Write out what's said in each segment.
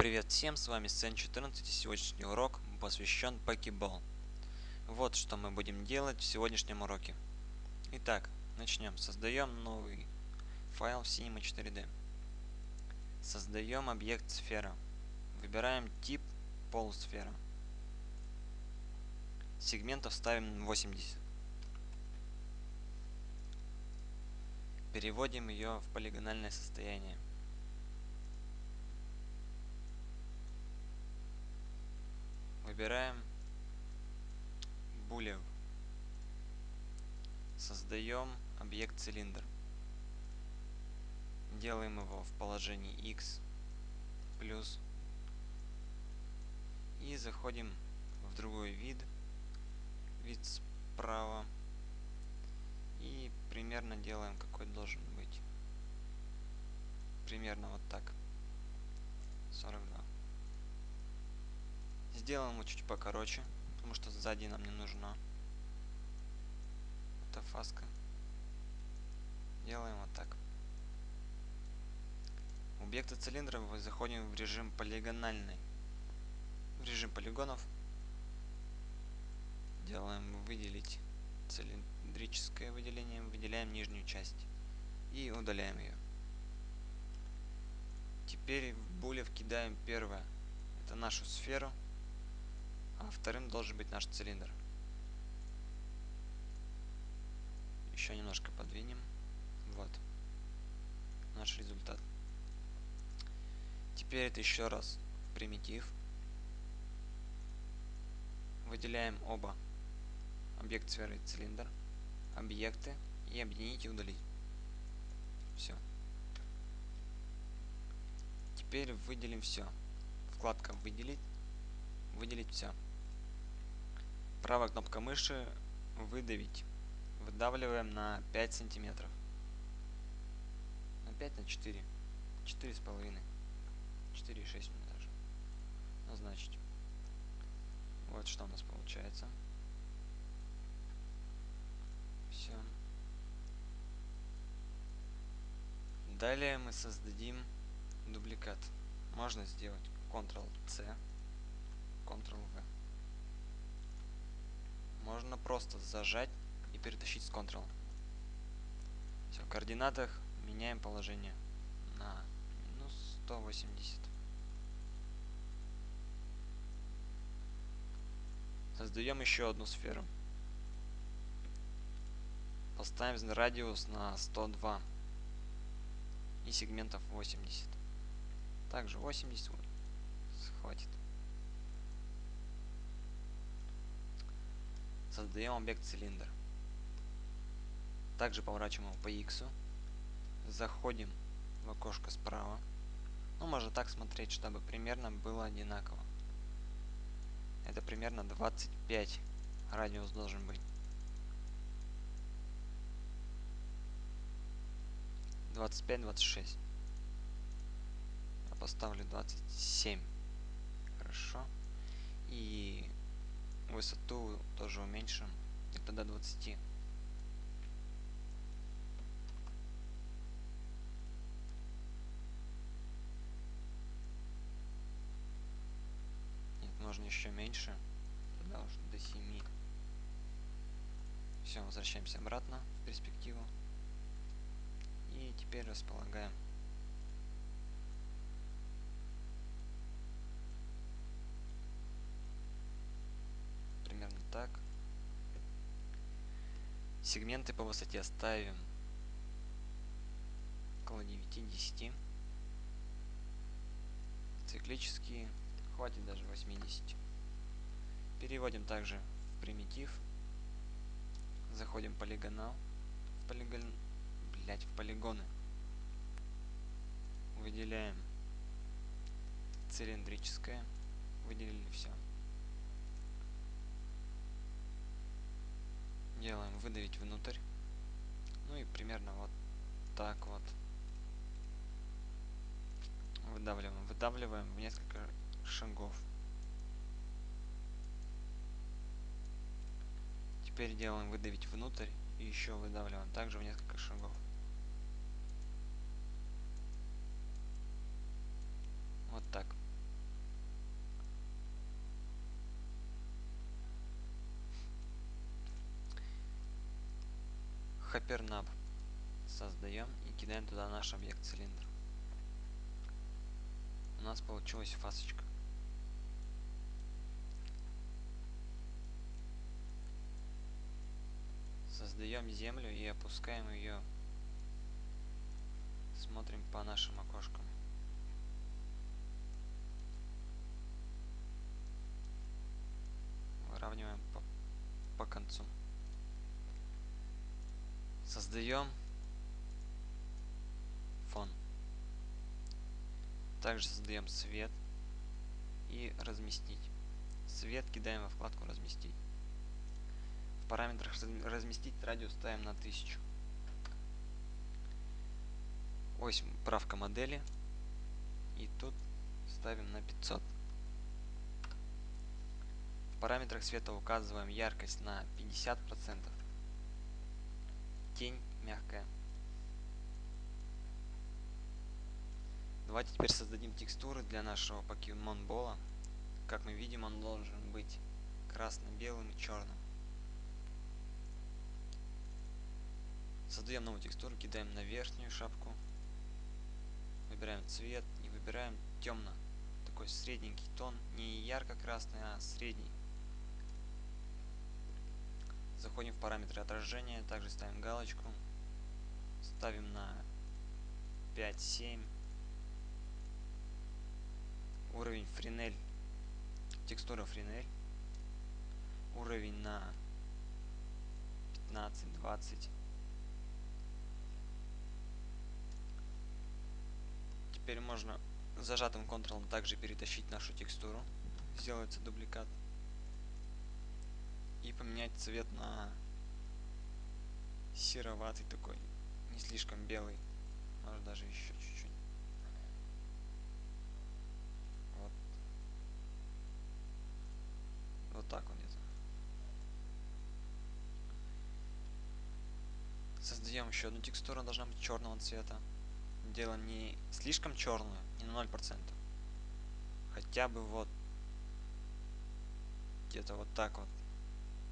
Привет всем, с вами Сцен14, и сегодняшний урок посвящен Pokeball. Вот что мы будем делать в сегодняшнем уроке. Итак, начнем. Создаем новый файл в Cinema 4D. Создаем объект сфера. Выбираем тип полусфера. Сегментов ставим 80. Переводим ее в полигональное состояние. Выбираем Boolean. Создаем объект цилиндр. Делаем его в положении X плюс. И заходим в другой вид справа. И примерно делаем, какой должен быть. Примерно вот так. 42. Сделаем его чуть покороче, потому что сзади нам не нужна эта фаска. Делаем вот так. У объекта цилиндра мы заходим в режим полигональный. В режим полигонов делаем выделить цилиндрическое выделение, выделяем нижнюю часть и удаляем ее. Теперь в булев кидаем первое, это нашу сферу, а вторым должен быть наш цилиндр. Еще немножко подвинем. Вот наш результат. Теперь это еще раз в примитив. Выделяем оба, объект сферы и цилиндр, объекты, и объединить и удалить. Все. Теперь выделим все. Вкладка выделить. Выделить все. Правая кнопка мыши выдавить. Выдавливаем на 5 сантиметров. На 5 на 4. 4,5. 4,6 мне даже назначить. Вот что у нас получается. Все. Далее мы создадим дубликат. Можно сделать Ctrl-C, Ctrl-V. Можно просто зажать и перетащить с Ctrl. Все, в координатах меняем положение на минус 180. Создаем еще одну сферу. Поставим радиус на 102 и сегментов 80. Также 80 хватит. Создаем объект цилиндр. Также поворачиваем его по X. Заходим в окошко справа. Ну, можно так смотреть, чтобы примерно было одинаково. Это примерно 25 радиус должен быть. 25-26. Я поставлю 27. Хорошо. И высоту тоже уменьшим где-то до 20. Нет, можно еще меньше. Тогда уже до 7. Все, возвращаемся обратно в перспективу. И теперь располагаем. Примерно так. Сегменты по высоте ставим около 9-10. Циклические. Хватит даже 80. Переводим также в примитив. Заходим в полигонал. В полигоны. Выделяем цилиндрическое. Выделили все. Делаем выдавить внутрь. Ну и примерно вот так вот. Выдавливаем. Выдавливаем в несколько шагов. Теперь делаем выдавить внутрь и еще выдавливаем также в несколько шагов. Вот так. Hypernab создаем и кидаем туда наш объект цилиндр. У нас получилась фасочка. Создаем землю и опускаем ее. Смотрим по нашим окошкам. Выравниваем по концу. Создаем фон. Также создаем цвет и разместить. Цвет кидаем во вкладку разместить. В параметрах разместить радиус ставим на 1000. Ось правка модели. И тут ставим на 500. В параметрах света указываем яркость на 50%. Тень мягкая. Давайте теперь создадим текстуры для нашего покемон-бола. Как мы видим, он должен быть красно-белым и черным. Создаем новую текстуру, кидаем на верхнюю шапку. Выбираем цвет и выбираем темно. Такой средненький тон. Не ярко-красный, а средний. Заходим в параметры отражения. Также ставим галочку. Ставим на 5-7. Уровень френель. Текстура френель. Уровень на 15-20. Теперь можно зажатым контролом также перетащить нашу текстуру. Сделается дубликат. И поменять цвет на сероватый такой. Не слишком белый. Может даже еще чуть-чуть. Вот. Вот так вот где-то. Создаем еще одну текстуру. Она должна быть черного цвета. Делаем не слишком черную, не на 0%. Хотя бы вот где-то вот так вот.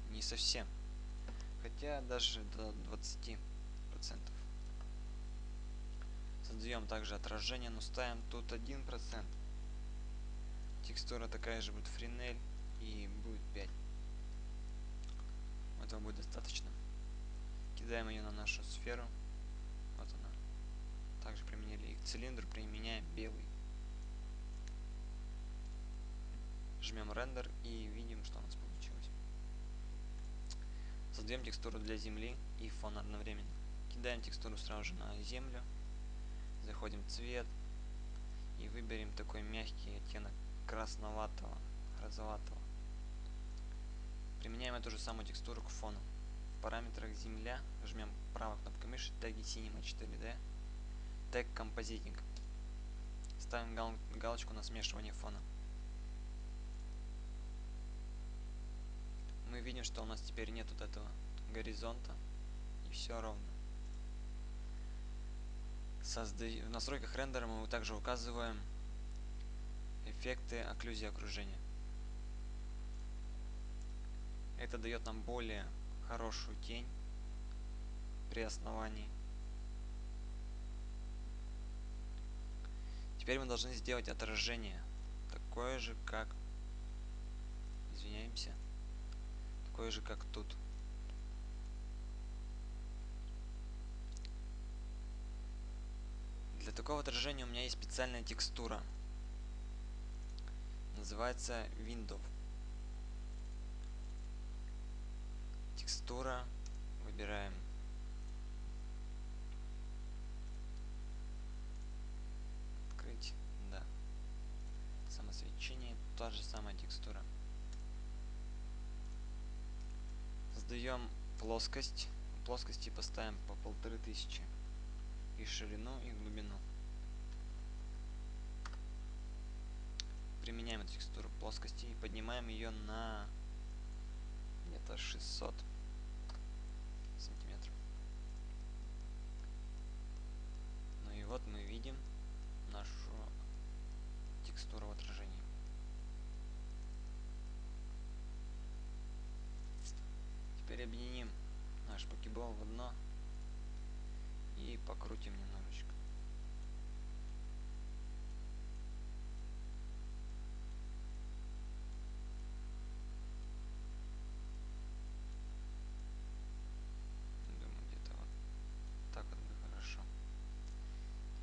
Не совсем. Хотя даже до 20%. Создаем также отражение, но ставим тут 1%. Текстура такая же будет френель и будет 5. Этого будет достаточно. Кидаем ее на нашу сферу. Вот она. Также применили и к цилиндру, применяем белый. Жмем рендер и видим, что у нас получилось. Создаем текстуру для земли и фон одновременно. Кидаем текстуру сразу же на землю. Заходим в цвет и выберем такой мягкий оттенок красноватого, розоватого. Применяем эту же самую текстуру к фону. В параметрах земля жмем правой кнопкой мыши, теги Cinema 4D, тег Compositing. Ставим галочку на смешивание фона. Мы видим, что у нас теперь нет вот этого горизонта, и все ровно. В настройках рендера мы также указываем эффекты окклюзии окружения. Это дает нам более хорошую тень при основании. Теперь мы должны сделать отражение такое же, как, извиняемся, такое же, как тут. Для такого отражения у меня есть специальная текстура. Называется Window. Текстура. Выбираем открыть. Да. Самосвечение. Та же самая текстура. Создаем плоскость. В плоскости поставим по 1500. И ширину, и глубину. Применяем эту текстуру плоскости и поднимаем ее на где-то 600 сантиметров. Ну и вот мы видим нашу текстуру в отражении. Теперь объединим наш покебол в одно И покрутим немножечко. Думаю, где-то вот так вот будет хорошо.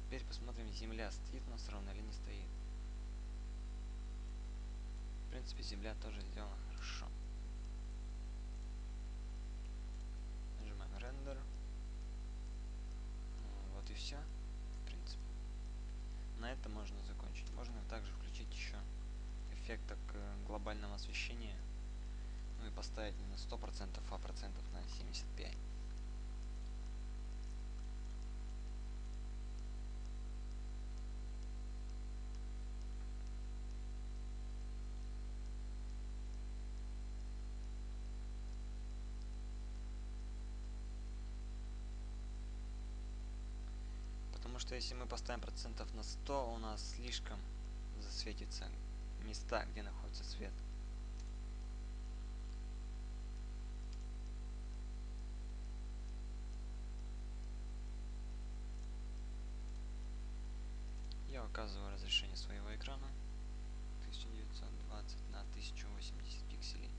Теперь посмотрим, земля стоит у нас ровно или не стоит. В принципе, земля тоже сделана хорошо. Нажимаем рендер. Вот и все. В принципе. На этом можно закончить. Можно также включить еще эффект глобального освещения. Ну и поставить не на 100%, а процентов на 75%. Потому что если мы поставим процентов на 100, у нас слишком засветится места, где находится свет. Я указываю разрешение своего экрана 1920 на 1080 пикселей.